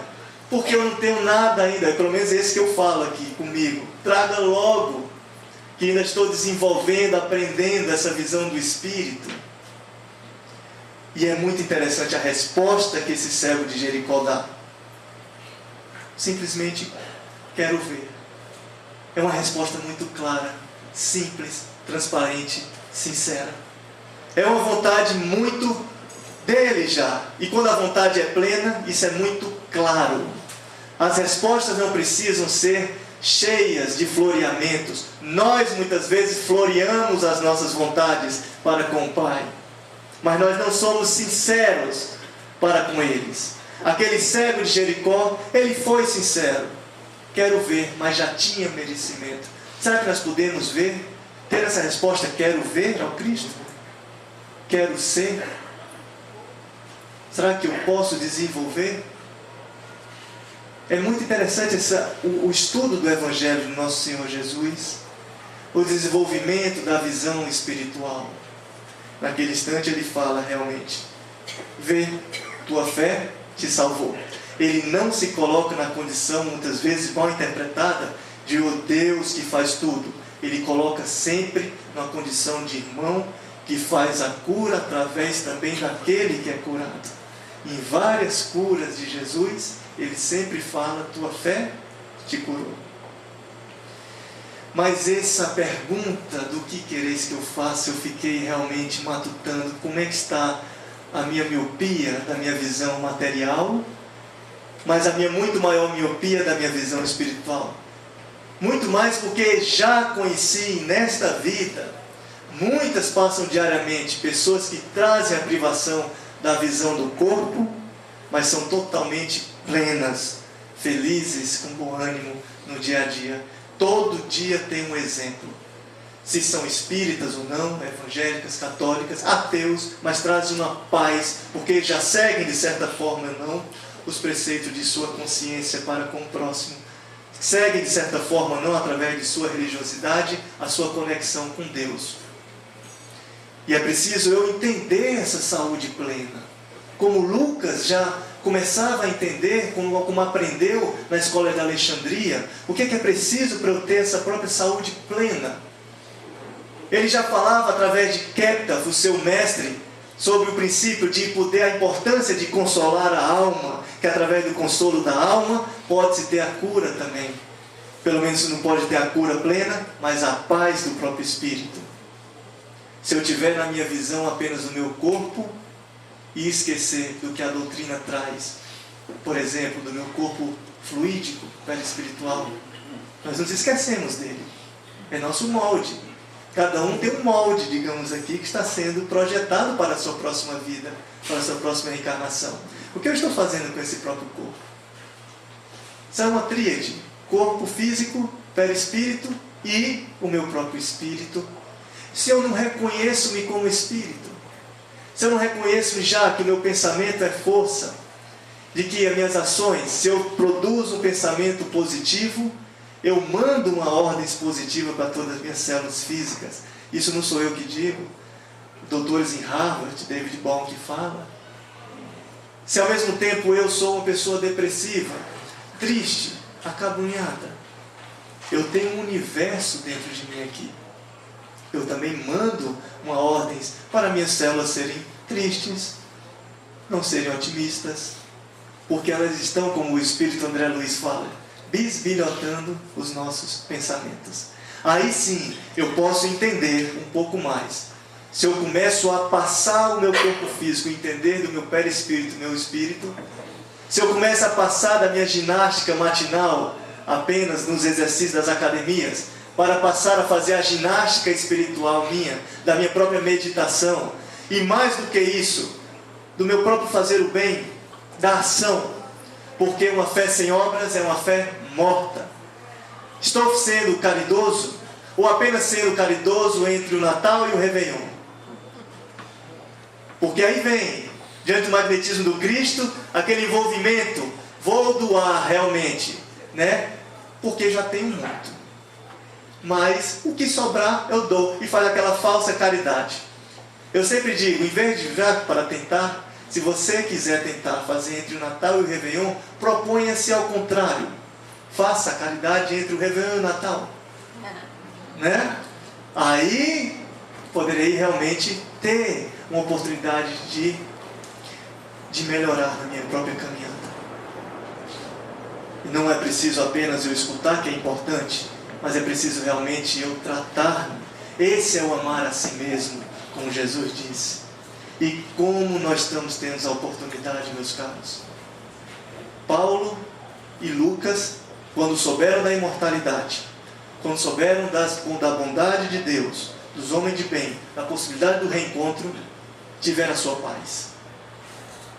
porque eu não tenho nada ainda, pelo menos esse que eu falo aqui comigo. Traga logo, que ainda estou desenvolvendo, aprendendo essa visão do Espírito. E é muito interessante a resposta que esse cego de Jericó dá. Simplesmente: quero ver. É uma resposta muito clara, simples, transparente, sincera. É uma vontade muito dele já. E quando a vontade é plena, isso é muito claro. As respostas não precisam ser cheias de floreamentos. Nós muitas vezes floreamos as nossas vontades para com o Pai, mas nós não somos sinceros para com eles. Aquele cego de Jericó, ele foi sincero. Quero ver, mas já tinha merecimento. Será que nós podemos ver? Ter essa resposta, quero ver ao Cristo? Quero ser? Será que eu posso desenvolver? É muito interessante o estudo do Evangelho do nosso Senhor Jesus, o desenvolvimento da visão espiritual. Naquele instante ele fala realmente, vê, tua fé te salvou. Ele não se coloca na condição, muitas vezes mal interpretada, de o Deus que faz tudo. Ele coloca sempre na condição de irmão que faz a cura através também daquele que é curado. Em várias curas de Jesus, ele sempre fala, tua fé te curou. Mas essa pergunta do que quereis que eu faça, eu fiquei realmente matutando. Como é que está a minha miopia da minha visão material, mas a minha muito maior miopia da minha visão espiritual? Muito mais porque já conheci nesta vida, muitas passam diariamente, pessoas que trazem a privação da visão do corpo, mas são totalmente plenas, felizes, com bom ânimo no dia a dia. Todo dia tem um exemplo. Se são espíritas ou não, evangélicas, católicas, ateus, mas trazem uma paz, porque já seguem de certa forma ou não os preceitos de sua consciência para com o próximo. Seguem de certa forma ou não, através de sua religiosidade, a sua conexão com Deus. E é preciso eu entender essa saúde plena. Como Lucas já começava a entender, como aprendeu na escola de Alexandria, o que é preciso para eu ter essa própria saúde plena. Ele já falava através de Keptaf, o seu mestre, sobre o princípio de poder, a importância de consolar a alma, que através do consolo da alma pode-se ter a cura também. Pelo menos não pode ter a cura plena, mas a paz do próprio espírito. Se eu tiver na minha visão apenas o meu corpo e esquecer do que a doutrina traz, por exemplo, do meu corpo fluídico, perispiritual, nós nos esquecemos dele. É nosso molde. Cada um tem um molde, digamos aqui, que está sendo projetado para a sua próxima vida, para a sua próxima reencarnação. O que eu estou fazendo com esse próprio corpo? Isso é uma tríade: corpo físico, perispírito e o meu próprio espírito. Se eu não reconheço-me como espírito, se eu não reconheço já que o meu pensamento é força, de que as minhas ações, se eu produzo um pensamento positivo, eu mando uma ordem positiva para todas as minhas células físicas. Isso não sou eu que digo, doutores em Harvard, David Bohm que fala. Se ao mesmo tempo eu sou uma pessoa depressiva, triste, acabunhada, eu tenho um universo dentro de mim aqui. Eu também mando uma ordem para minhas células serem tristes, não serem otimistas, porque elas estão, como o Espírito André Luiz fala, bisbilhotando os nossos pensamentos. Aí sim, eu posso entender um pouco mais. Se eu começo a passar o meu corpo físico, entender do meu perispírito, meu espírito, se eu começo a passar da minha ginástica matinal apenas nos exercícios das academias, para passar a fazer a ginástica espiritual minha, da minha própria meditação, e mais do que isso, do meu próprio fazer o bem, da ação, porque uma fé sem obras é uma fé morta. Estou sendo caridoso, ou apenas sendo caridoso entre o Natal e o Réveillon? Porque aí vem, diante do magnetismo do Cristo, aquele envolvimento, vou doar realmente, né? Porque já tenho muito. Mas o que sobrar eu dou, e faz aquela falsa caridade. Eu sempre digo, em vez de já para tentar, se você quiser tentar fazer entre o Natal e o Réveillon, proponha-se ao contrário. Faça a caridade entre o Réveillon e o Natal. Né? Aí poderei realmente ter uma oportunidade de melhorar na minha própria caminhada. E não é preciso apenas eu escutar, que é importante, mas é preciso realmente eu tratar-me. Esse é o amar a si mesmo, como Jesus disse. E como nós estamos tendo a oportunidade, meus caros. Paulo e Lucas, quando souberam da imortalidade, quando souberam da bondade de Deus, dos homens de bem, da possibilidade do reencontro, tiveram a sua paz.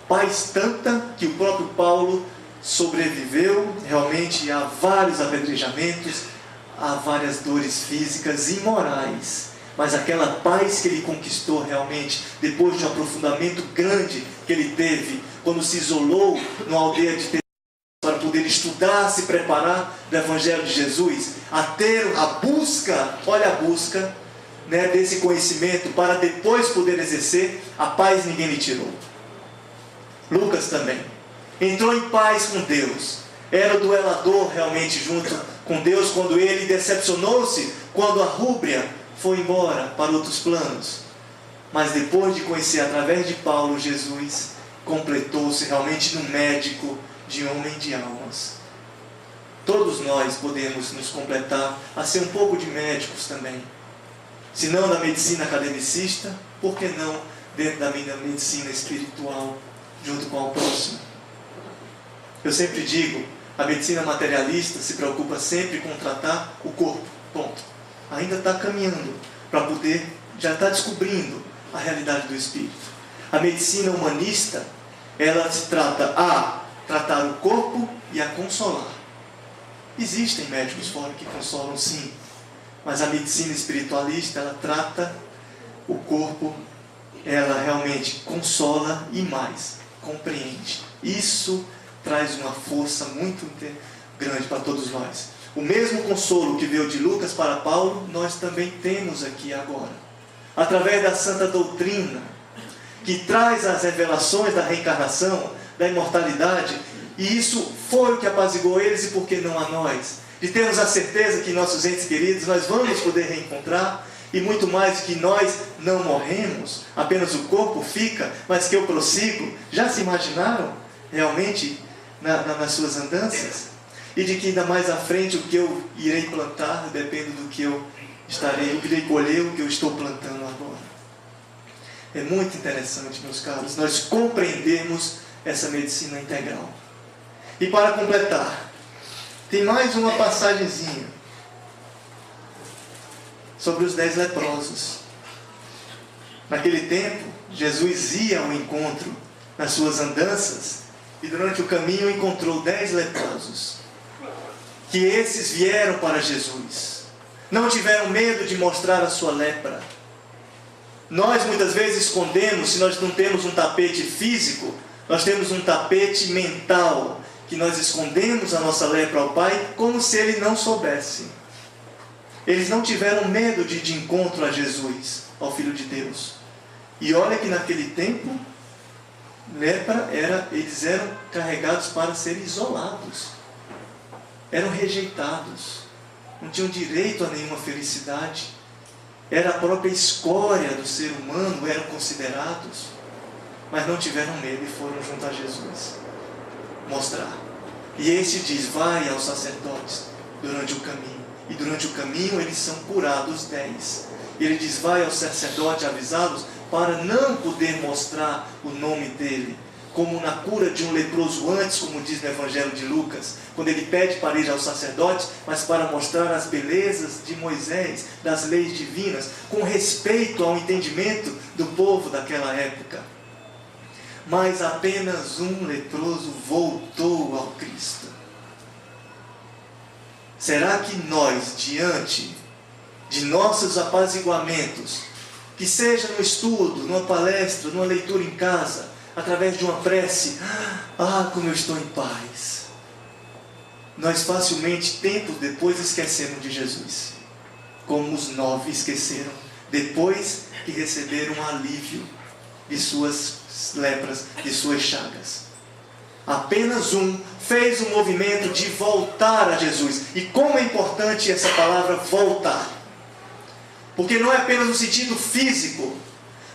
Paz tanta que o próprio Paulo sobreviveu realmente a vários apedrejamentos, a várias dores físicas e morais. Mas aquela paz que ele conquistou realmente, depois de um aprofundamento grande que ele teve, quando se isolou numa aldeia de Tessalônica para poder estudar, se preparar do Evangelho de Jesus, a ter a busca, olha a busca, né, desse conhecimento, para depois poder exercer, a paz ninguém lhe tirou. Lucas também entrou em paz com Deus, era o duelador realmente junto com Deus, quando ele decepcionou-se, quando a Rúbria foi embora para outros planos. Mas depois de conhecer através de Paulo Jesus, completou-se realmente no médico de homem de almas. Todos nós podemos nos completar a ser um pouco de médicos também. Se não da medicina academicista, por que não dentro da minha medicina espiritual, junto com o próximo? Eu sempre digo, a medicina materialista se preocupa sempre com tratar o corpo, ponto. Ainda está caminhando para poder, já está descobrindo a realidade do espírito. A medicina humanista, ela se trata a tratar o corpo e a consolar. Existem médicos fora que consolam, sim, mas a medicina espiritualista, ela trata o corpo, ela realmente consola e mais, compreende. Isso traz uma força muito grande para todos nós. O mesmo consolo que veio de Lucas para Paulo, nós também temos aqui agora, através da santa doutrina, que traz as revelações da reencarnação, da imortalidade, e isso foi o que apaziguou eles, e por que não a nós? De termos a certeza que nossos entes queridos, nós vamos poder reencontrar, e muito mais que nós não morremos, apenas o corpo fica, mas que eu prossigo. Já se imaginaram realmente nas suas andanças? E de que ainda mais à frente o que eu irei plantar depende do que eu irei colher o que eu estou plantando agora. É muito interessante, meus caros, nós compreendermos essa medicina integral. E para completar, tem mais uma passagenzinha sobre os 10 leprosos. Naquele tempo, Jesus ia ao encontro nas suas andanças, e durante o caminho encontrou 10 leprosos, que esses vieram para Jesus, não tiveram medo de mostrar a sua lepra. Nós muitas vezes escondemos, se nós não temos um tapete físico, nós temos um tapete mental, que nós escondemos a nossa lepra ao Pai, como se Ele não soubesse. Eles não tiveram medo de ir de encontro a Jesus, ao Filho de Deus. E olha que naquele tempo, lepra eles eram carregados para serem isolados. Eram rejeitados. Não tinham direito a nenhuma felicidade. Era a própria escória do ser humano, eram considerados. Mas não tiveram medo e foram junto a Jesus mostrar. E este diz, vai aos sacerdotes durante o caminho. E durante o caminho eles são curados 10. E ele diz, vai ao sacerdote avisá-los para não poder mostrar o nome dele. Como na cura de um leproso antes, como diz no Evangelho de Lucas, quando ele pede para ir ao sacerdote, mas para mostrar as belezas de Moisés, das leis divinas, com respeito ao entendimento do povo daquela época. Mas apenas um leproso voltou ao Cristo. Será que nós, diante de nossos apaziguamentos, que seja no estudo, numa palestra, numa leitura em casa, através de uma prece, como eu estou em paz, nós facilmente, tempos depois, esquecemos de Jesus, como os 9 esqueceram, depois que receberam um alívio de suas lepras, de suas chagas. Apenas um fez o movimento de voltar a Jesus. E como é importante essa palavra voltar, porque não é apenas no sentido físico,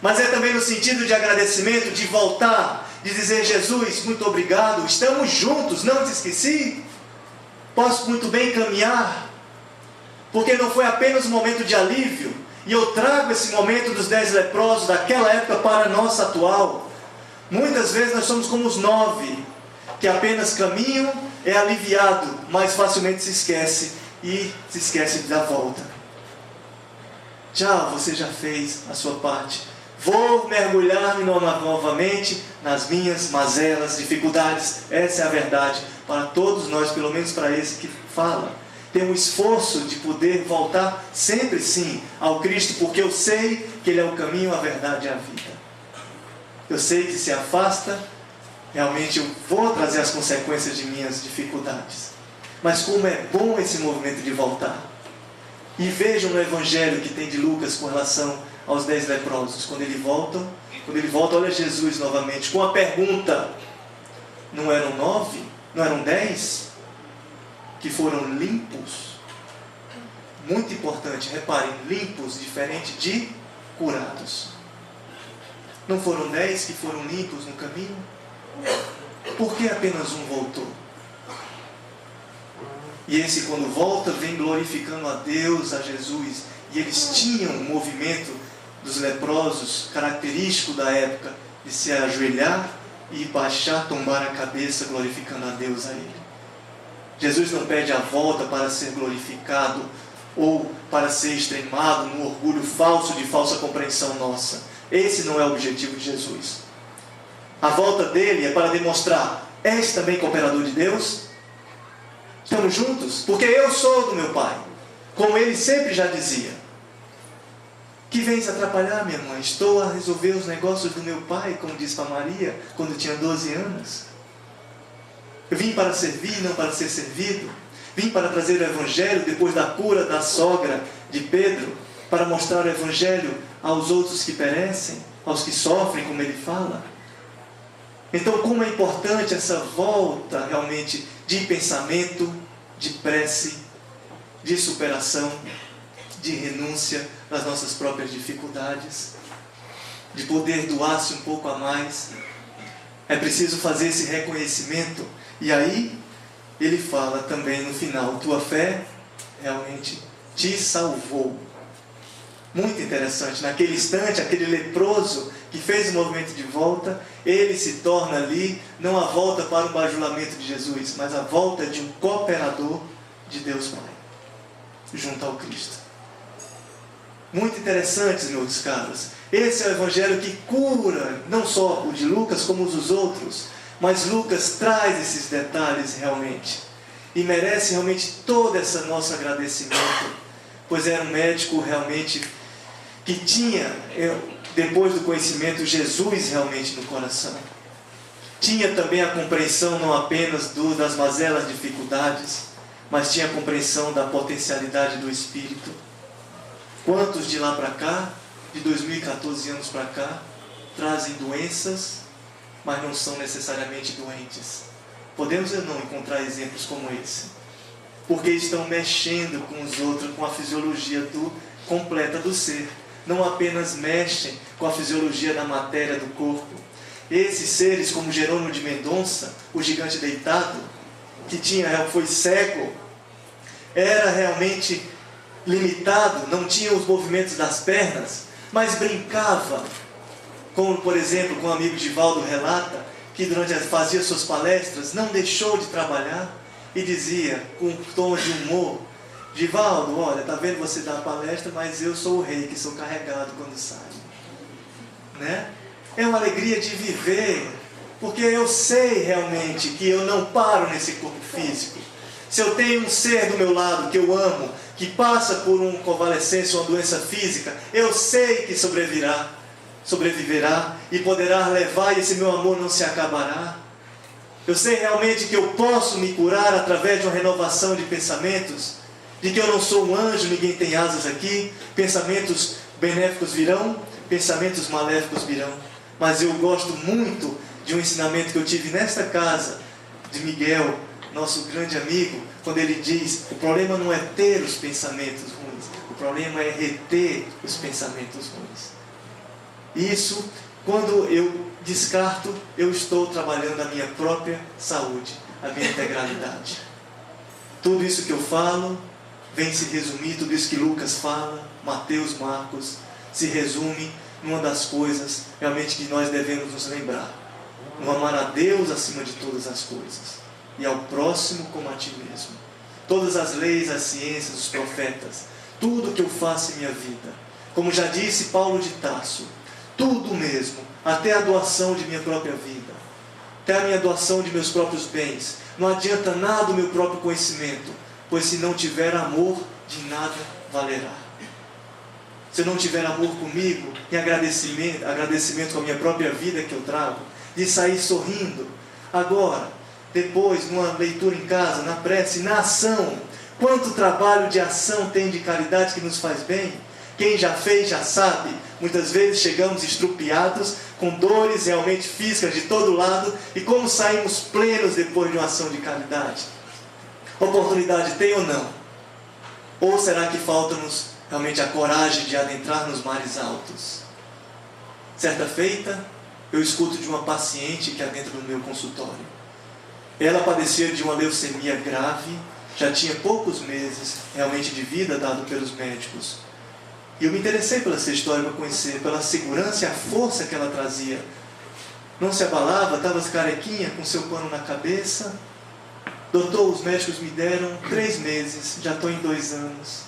mas é também no sentido de agradecimento, de voltar, de dizer, Jesus, muito obrigado, estamos juntos, não te esqueci, posso muito bem caminhar, porque não foi apenas um momento de alívio, e eu trago esse momento dos 10 leprosos daquela época para a nossa atual. Muitas vezes nós somos como os 9, que apenas caminham, é aliviado, mas facilmente se esquece e se esquece da volta. Você já fez a sua parte. Vou mergulhar-me novamente nas minhas mazelas, dificuldades. Essa é a verdade para todos nós, pelo menos para esse que fala. Tem um esforço de poder voltar sempre sim ao Cristo, porque eu sei que Ele é o caminho, a verdade e a vida. Eu sei que se afasta, realmente eu vou trazer as consequências de minhas dificuldades. Mas como é bom esse movimento de voltar. E vejam no Evangelho que tem de Lucas com relação aos 10 leprosos. Quando ele volta, olha Jesus novamente com a pergunta: não eram 9? Não eram 10? Que foram limpos? Muito importante, reparem, limpos, diferente de curados. Não foram 10 que foram limpos no caminho? Por que apenas um voltou? E esse, quando volta, vem glorificando a Deus, a Jesus. E eles tinham um movimento dos leprosos, característico da época, de se ajoelhar e baixar, tombar a cabeça, glorificando a Deus a Ele. Jesus não pede a volta para ser glorificado ou para ser extremado no orgulho falso de falsa compreensão nossa. Esse não é o objetivo de Jesus. A volta dele é para demonstrar: és também cooperador de Deus? Estamos juntos? Porque eu sou do meu Pai. Como ele sempre já dizia: que vens atrapalhar, minha mãe? Estou a resolver os negócios do meu Pai, como disse para Maria, quando tinha 12 anos. Eu vim para servir, não para ser servido. Vim para trazer o Evangelho depois da cura da sogra de Pedro, para mostrar o Evangelho aos outros que perecem, aos que sofrem, como ele fala. Então, como é importante essa volta realmente de pensamento, de prece, de superação, de renúncia das nossas próprias dificuldades, de poder doar-se um pouco a mais. É preciso fazer esse reconhecimento. E aí, ele fala também no final: tua fé realmente te salvou. Muito interessante, naquele instante, aquele leproso que fez o movimento de volta, ele se torna ali, não a volta para o bajulamento de Jesus, mas a volta de um cooperador de Deus Pai, junto ao Cristo. Muito interessante, meus caros. Esse é o Evangelho que cura, não só o de Lucas, como os dos outros, mas Lucas traz esses detalhes realmente, e merece realmente todo esse nosso agradecimento, pois era um médico realmente que tinha, depois do conhecimento, Jesus realmente no coração. Tinha também a compreensão não apenas das mazelas, dificuldades, mas tinha a compreensão da potencialidade do Espírito. Quantos de lá para cá, de 2014 anos para cá, trazem doenças, mas não são necessariamente doentes? Podemos ou não encontrar exemplos como esse? Porque estão mexendo com os outros, com a fisiologia completa do ser. Não apenas mexem com a fisiologia da matéria do corpo. Esses seres, como Jerônimo de Mendonça, o gigante deitado, que foi cego, era realmente limitado, não tinha os movimentos das pernas, mas brincava, como por exemplo, com o amigo Divaldo relata, que fazia suas palestras, não deixou de trabalhar e dizia, com um tom de humor: Divaldo, olha, está vendo você dar a palestra, mas eu sou o rei, que sou carregado quando saio. Né? É uma alegria de viver, porque eu sei realmente que eu não paro nesse corpo físico. Se eu tenho um ser do meu lado que eu amo, que passa por uma convalescência, uma doença física, eu sei que sobreviverá e poderá levar, e esse meu amor não se acabará. Eu sei realmente que eu posso me curar através de uma renovação de pensamentos, de que eu não sou um anjo, ninguém tem asas aqui, pensamentos benéficos virão, pensamentos maléficos virão. Mas eu gosto muito de um ensinamento que eu tive nesta casa, de Miguel, nosso grande amigo, quando ele diz: o problema não é ter os pensamentos ruins, o problema é reter os pensamentos ruins. Isso, quando eu descarto, eu estou trabalhando a minha própria saúde, a minha integralidade. Tudo isso que eu falo vem se resumir, tudo isso que Lucas fala, Mateus, Marcos, se resume numa das coisas realmente que nós devemos nos lembrar: no amar a Deus acima de todas as coisas. e ao próximo como a ti mesmo. Todas as leis, as ciências, os profetas, tudo que eu faço em minha vida, como já disse Paulo de Tarso, tudo mesmo, até a doação de minha própria vida, até a minha doação de meus próprios bens, não adianta nada o meu próprio conhecimento, pois se não tiver amor, de nada valerá. Se eu não tiver amor comigo, e agradecimento com a minha própria vida que eu trago, de sair sorrindo, agora, depois, numa leitura em casa, na prece, na ação, quanto trabalho de ação tem de caridade que nos faz bem? Quem já fez já sabe, muitas vezes chegamos estrupiados, com dores realmente físicas de todo lado, e como saímos plenos depois de uma ação de caridade? Oportunidade tem ou não? Ou será que falta-nos realmente a coragem de adentrar nos mares altos? Certa feita, eu escuto de uma paciente que adentra no meu consultório. Ela padecia de uma leucemia grave, já tinha poucos meses realmente de vida dado pelos médicos. E eu me interessei pela sua história para conhecer, pela segurança e a força que ela trazia. Não se abalava, estava carequinha, com seu pano na cabeça. Doutor, os médicos me deram 3 meses, já estou em 2 anos.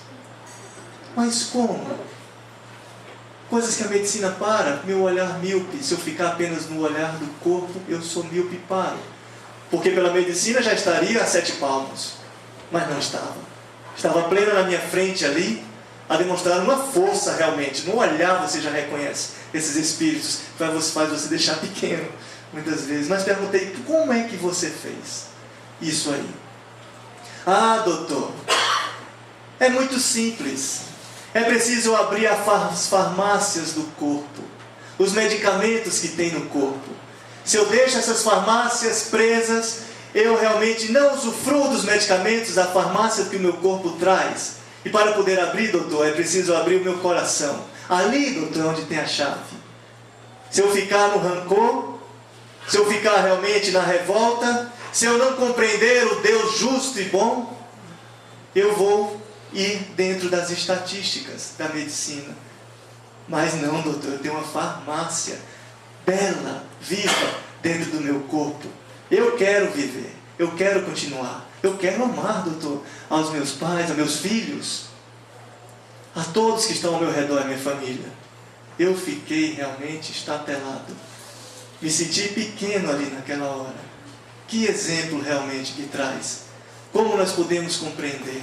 Mas como? Coisas que a medicina para, meu olhar míope. Se eu ficar apenas no olhar do corpo, eu sou míope e paro. Porque pela medicina já estaria a 7 palmos. Mas não estava. Estava plena na minha frente ali, a demonstrar uma força realmente. No olhar você já reconhece esses espíritos, faz você deixar pequeno, muitas vezes. Mas perguntei, como é que você fez isso aí? Ah, doutor, é muito simples. É preciso abrir as farmácias do corpo, os medicamentos que tem no corpo. Se eu deixo essas farmácias presas, eu realmente não usufruo dos medicamentos da farmácia que o meu corpo traz. E para poder abrir, doutor, é preciso abrir o meu coração. Ali, doutor, é onde tem a chave. Se eu ficar no rancor, se eu ficar realmente na revolta, se eu não compreender o Deus justo e bom, eu vou ir dentro das estatísticas da medicina. Mas não, doutor, eu tenho uma farmácia bela, viva, dentro do meu corpo. Eu quero viver, eu quero continuar, eu quero amar, doutor, aos meus pais, aos meus filhos, a todos que estão ao meu redor, a minha família. Eu fiquei realmente estatelado, me senti pequeno ali naquela hora. Que exemplo realmente que traz, como nós podemos compreender,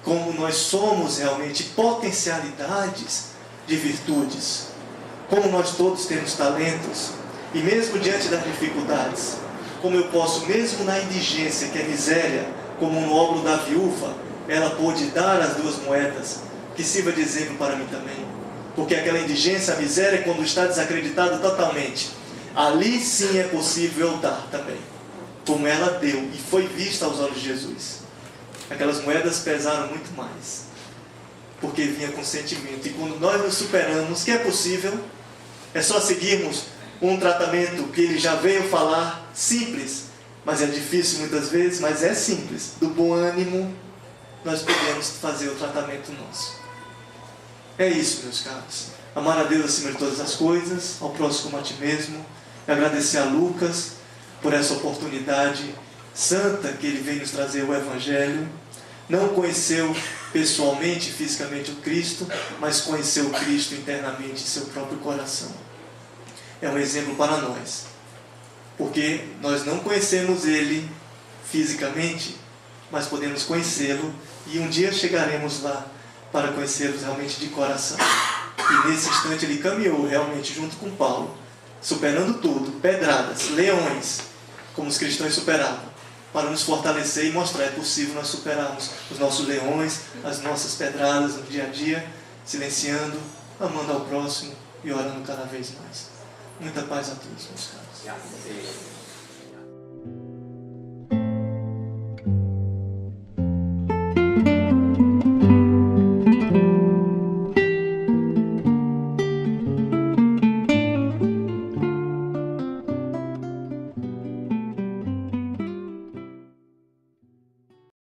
como nós somos realmente potencialidades de virtudes, como nós todos temos talentos, e mesmo diante das dificuldades, como eu posso, mesmo na indigência, que é miséria, como no ombro da viúva, ela pôde dar as 2 moedas, que sirva de exemplo para mim também. Porque aquela indigência, a miséria, quando está desacreditado totalmente, ali sim é possível eu dar também, como ela deu, e foi vista aos olhos de Jesus. Aquelas moedas pesaram muito mais, porque vinha com sentimento. E quando nós nos superamos, que é possível, é só seguirmos um tratamento que ele já veio falar, simples, mas é difícil muitas vezes, mas é simples. Do bom ânimo, nós podemos fazer o tratamento nosso. É isso, meus caros. Amar a Deus acima de todas as coisas, ao próximo como a ti mesmo. E agradecer a Lucas por essa oportunidade santa que ele veio nos trazer o Evangelho. Não conheceu pessoalmente, fisicamente o Cristo, mas conheceu o Cristo internamente em seu próprio coração. É um exemplo para nós, porque nós não conhecemos Ele fisicamente, mas podemos conhecê-lo, e um dia chegaremos lá para conhecê-lo realmente de coração. E nesse instante ele caminhou realmente junto com Paulo, superando tudo, pedradas, leões, como os cristãos superavam, para nos fortalecer e mostrar, é possível nós superarmos os nossos leões, as nossas pedradas no dia a dia, silenciando, amando ao próximo e orando cada vez mais. Muita paz a todos, meus caros.